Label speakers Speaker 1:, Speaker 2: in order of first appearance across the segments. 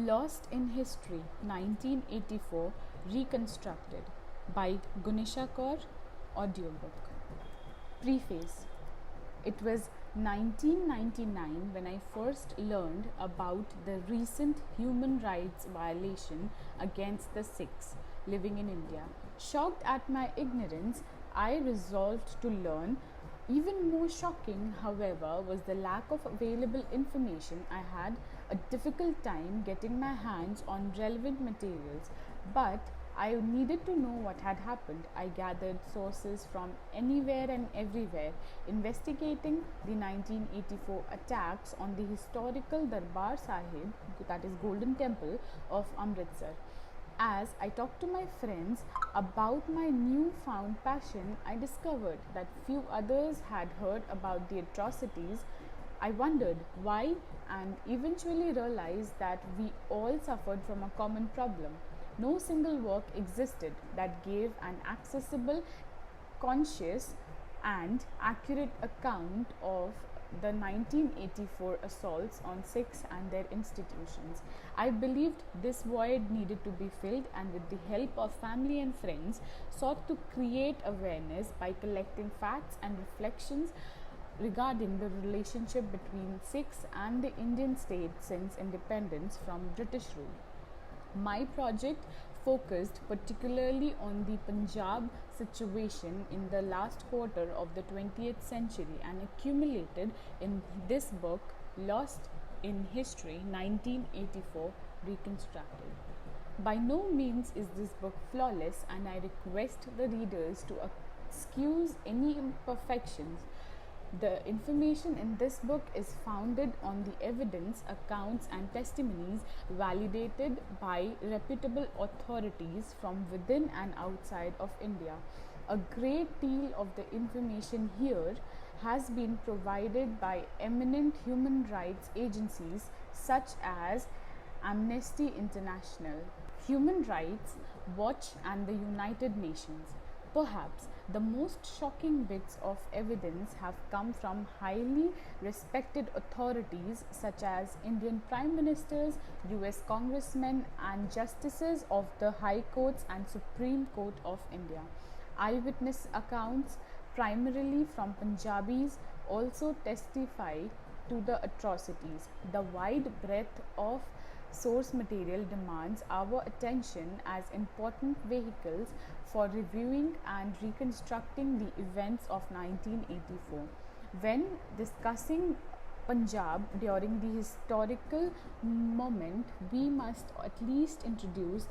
Speaker 1: Lost in History 1984 Reconstructed by Gunisha Kaur Audiobook. Preface. It was 1999 when I first learned about the recent human rights violation against the Sikhs living in India. Shocked at my ignorance, I resolved to learn. Even more shocking, however, was the lack of available information. I had a difficult time getting my hands on relevant materials, but I needed to know what had happened. I gathered sources from anywhere and everywhere, investigating the 1984 attacks on the historical Darbar Sahib, that is Golden Temple of Amritsar. As I talked to my friends about my newfound passion, I discovered that few others had heard about the atrocities. I wondered why and eventually realized that we all suffered from a common problem. No single work existed that gave an accessible, conscious, and accurate account of the 1984 assaults on Sikhs and their institutions. I believed this void needed to be filled, and with the help of family and friends, sought to create awareness by collecting facts and reflections regarding the relationship between Sikhs and the Indian state since independence from British rule. My project focused particularly on the Punjab situation in the last quarter of the 20th century and accumulated in this book, Lost in History 1984 Reconstructed. By no means is this book flawless, and I request the readers to excuse any imperfections. The information in this book is founded on the evidence, accounts, and testimonies validated by reputable authorities from within and outside of India. A great deal of the information here has been provided by eminent human rights agencies such as Amnesty International, Human Rights Watch, and the United Nations. Perhaps the most shocking bits of evidence have come from highly respected authorities such as Indian Prime Ministers, US Congressmen, and Justices of the High Courts and Supreme Court of India. Eyewitness accounts, primarily from Punjabis, also testify to the atrocities. The wide breadth of source material demands our attention as important vehicles for reviewing and reconstructing the events of 1984. When discussing Punjab during the historical moment, we must at least introduce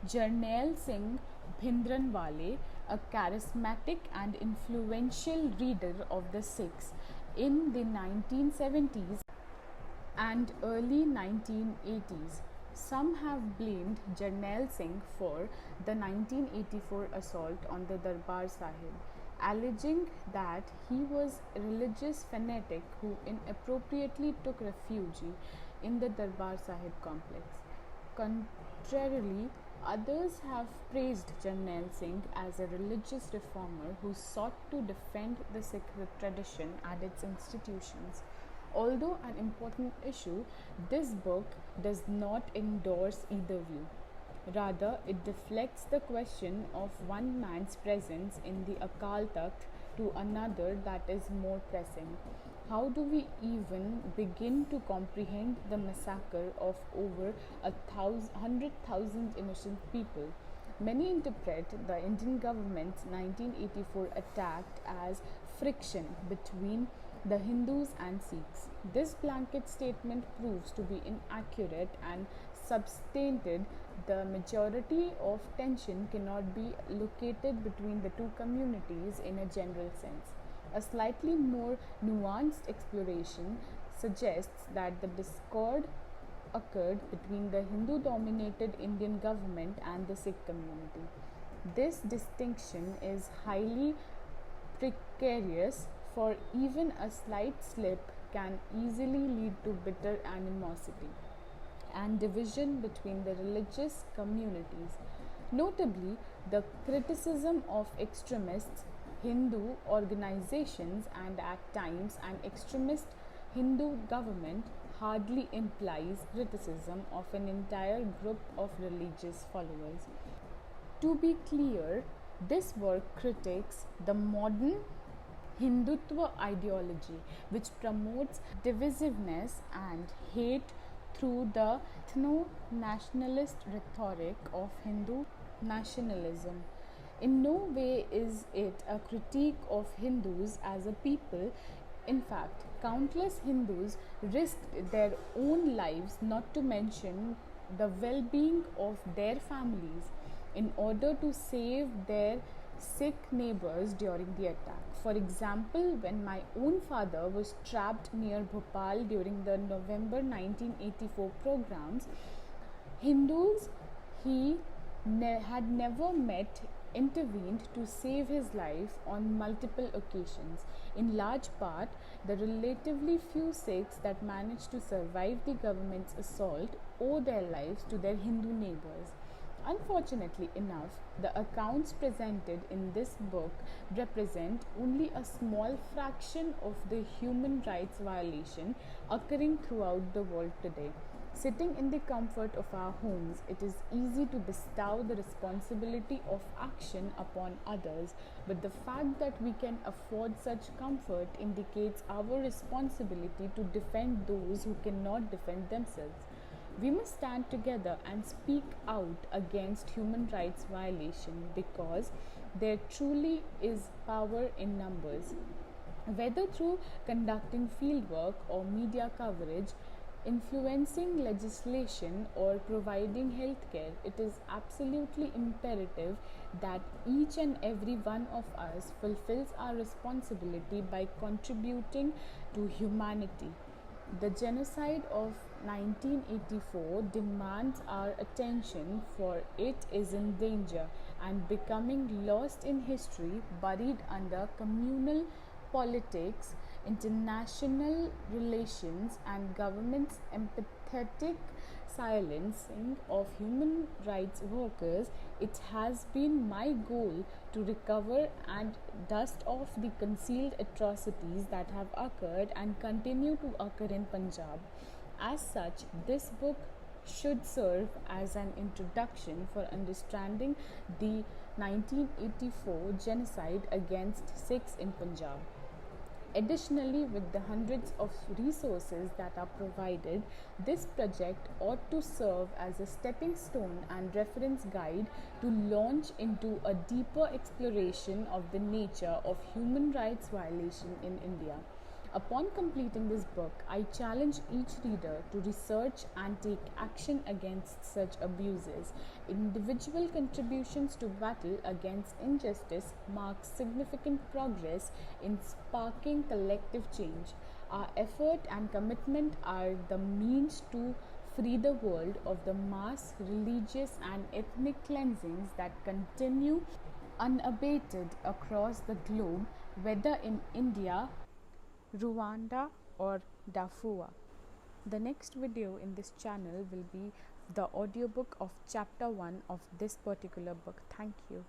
Speaker 1: Jarnail Singh Bhindranwale, a charismatic and influential leader of the Sikhs in the 1970s and early 1980s. Some have blamed Jarnail Singh for the 1984 assault on the Darbar Sahib, alleging that he was a religious fanatic who inappropriately took refuge in the Darbar Sahib complex. Contrarily, others have praised Jarnail Singh as a religious reformer who sought to defend the Sikh tradition and its institutions. Although an important issue, this book does not endorse either view. Rather, it deflects the question of one man's presence in the Akal Takht to another that is more pressing. How do we even begin to comprehend the massacre of over 100,000 innocent people? Many interpret the Indian government's 1984 attack as friction between the Hindus and Sikhs. This blanket statement proves to be inaccurate and substantiated. The majority of tension cannot be located between the two communities in a general sense. A slightly more nuanced exploration suggests that the discord occurred between the Hindu-dominated Indian government and the Sikh community. This distinction is highly precarious, for even a slight slip can easily lead to bitter animosity and division between the religious communities. Notably, the criticism of extremists, Hindu organizations, and at times an extremist Hindu government hardly implies criticism of an entire group of religious followers. To be clear, this work critiques the modern Hindutva ideology, which promotes divisiveness and hate through the ethno nationalist rhetoric of Hindu nationalism. In no way is it a critique of Hindus as a people. In fact, countless Hindus risked their own lives, not to mention the well being of their families, in order to save their Sikh neighbors during the attack. For example, when my own father was trapped near Bhopal during the November 1984 programs, Hindus he had never met intervened to save his life on multiple occasions. In large part, the relatively few Sikhs that managed to survive the government's assault owe their lives to their Hindu neighbors. Unfortunately enough, the accounts presented in this book represent only a small fraction of the human rights violation occurring throughout the world today. Sitting in the comfort of our homes, it is easy to bestow the responsibility of action upon others, but the fact that we can afford such comfort indicates our responsibility to defend those who cannot defend themselves. We must stand together and speak out against human rights violation, because there truly is power in numbers. Whether through conducting fieldwork or media coverage, influencing legislation, or providing healthcare, it is absolutely imperative that each and every one of us fulfills our responsibility by contributing to humanity. The genocide of 1984 demands our attention, for it is in danger and becoming lost in history, buried under communal politics, international relations, and government's empathetic silencing of human rights workers. It has been my goal to recover and dust off the concealed atrocities that have occurred and continue to occur in Punjab. As such, this book should serve as an introduction for understanding the 1984 genocide against Sikhs in Punjab. Additionally, with the hundreds of resources that are provided, this project ought to serve as a stepping stone and reference guide to launch into a deeper exploration of the nature of human rights violation in India. Upon completing this book, I challenge each reader to research and take action against such abuses. Individual contributions to battle against injustice mark significant progress in sparking collective change. Our effort and commitment are the means to free the world of the mass religious and ethnic cleansings that continue unabated across the globe, whether in India, Rwanda, or Darfur. The next video in this channel will be the audiobook of chapter 1 of this particular book. Thank you.